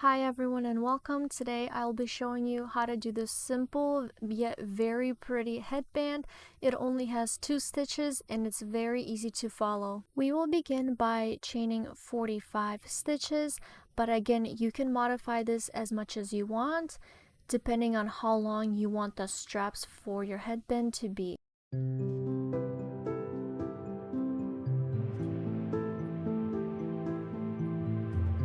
Hi everyone and welcome. Today I'll be showing you how to do this simple yet very pretty headband. It only has 2 stitches and it's very easy to follow. We will begin by chaining 45 stitches, but again you can modify this as much as you want depending on how long you want the straps for your headband to be.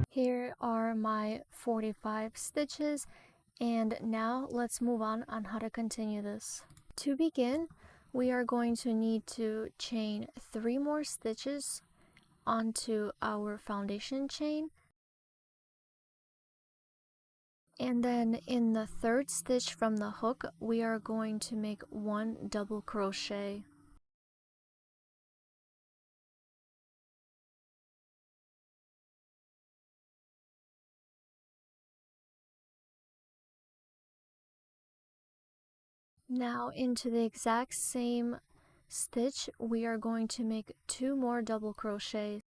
Here are my 45 stitches, and now let's move on how to continue this. To begin, we are going to need to chain 3 more stitches onto our foundation chain, and then in the 3rd stitch from the hook we are going to make 1 double crochet. Now into the exact same stitch we are going to make 2 more double crochets.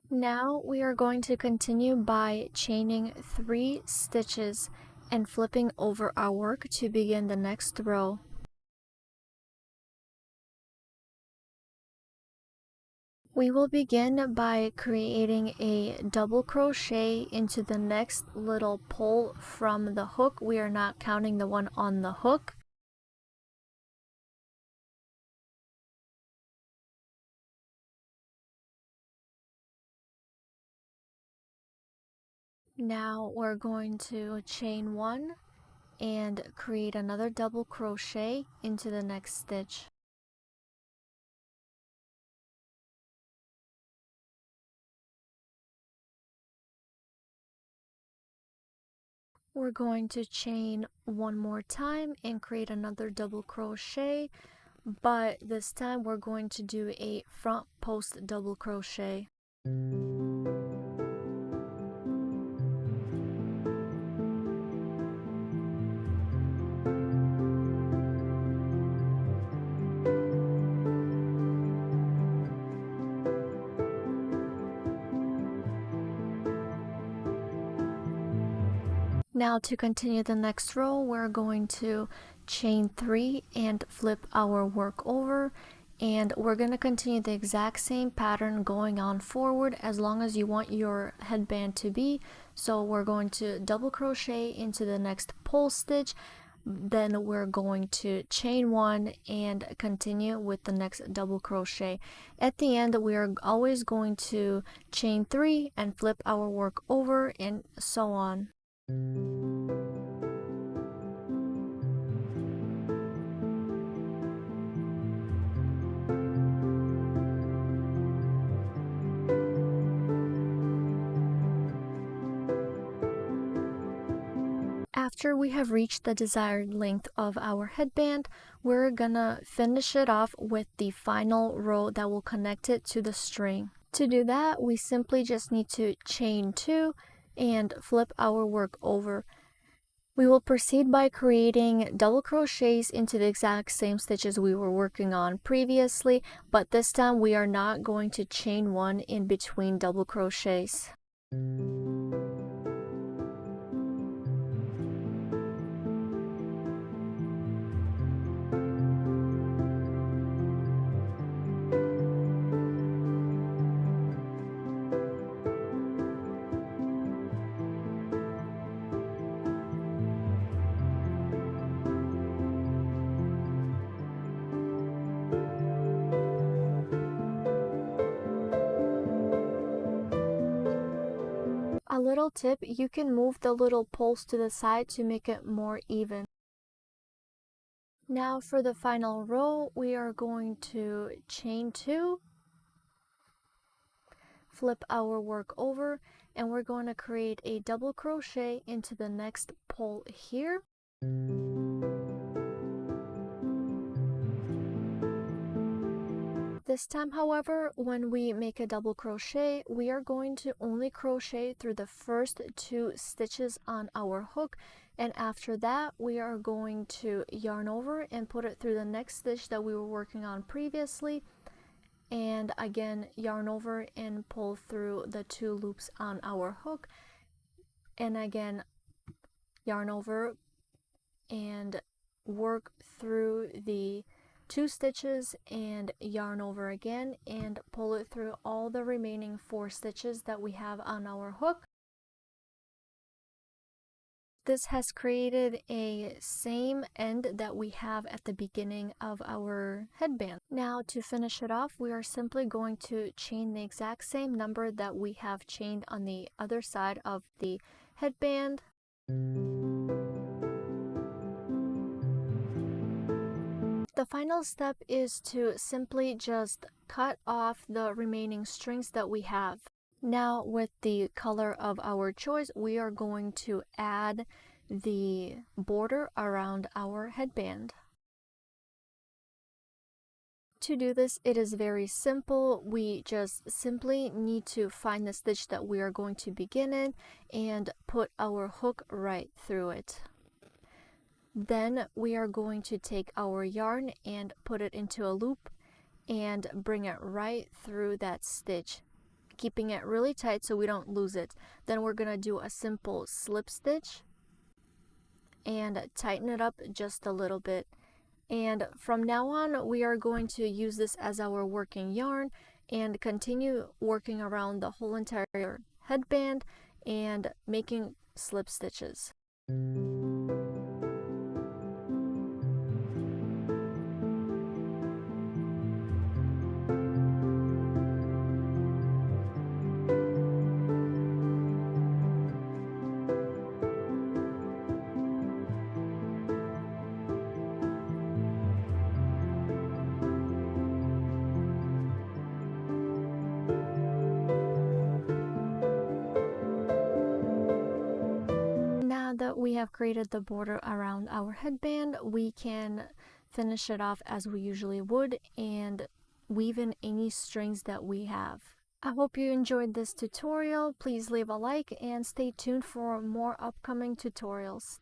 Now we are going to continue by chaining 3 stitches and flipping over our work to begin the next row. We will begin by creating a double crochet into the next little pull from the hook. We are not counting the one on the hook. Now we're going to chain 1 and create another double crochet into the next stitch. We're going to chain 1 more time and create another double crochet, but this time we're going to do a front post double crochet. Now to continue the next row, we're going to chain 3 and flip our work over, and we're going to continue the exact same pattern going on forward as long as you want your headband to be. So we're going to double crochet into the next pull stitch, then we're going to chain 1 and continue with the next double crochet. At the end we are always going to chain 3 and flip our work over, and so on. After we have reached the desired length of our headband, we're gonna finish it off with the final row that will connect it to the string. To do that, we simply just need to chain 2 and flip our work over. We will proceed by creating double crochets into the exact same stitches we were working on previously, but this time we are not going to chain 1 in between double crochets. A little tip, you can move the little poles to the side to make it more even. Now for the final row, we are going to chain 2, flip our work over, and we're going to create a double crochet into the next pole here. This time, however, when we make a double crochet, we are going to only crochet through the first 2 stitches on our hook, and after that we are going to yarn over and put it through the next stitch that we were working on previously, and again yarn over and pull through the 2 loops on our hook, and again yarn over and work through the 2 stitches and yarn over again and pull it through all the remaining 4 stitches that we have on our hook. This has created a same end that we have at the beginning of our headband. Now to finish it off, we are simply going to chain the exact same number that we have chained on the other side of the headband. The final step is to simply just cut off the remaining strings that we have. Now with the color of our choice, we are going to add the border around our headband. To do this, it is very simple. We just simply need to find the stitch that we are going to begin in and put our hook right through it. Then we are going to take our yarn and put it into a loop and bring it right through that stitch, keeping it really tight so we don't lose it. Then we're going to do a simple slip stitch and tighten it up just a little bit. And from now on, we are going to use this as our working yarn and continue working around the whole entire headband and making slip stitches. Now that we have created the border around our headband, we can finish it off as we usually would and weave in any strings that we have. I hope you enjoyed this tutorial. Please leave a like and stay tuned for more upcoming tutorials.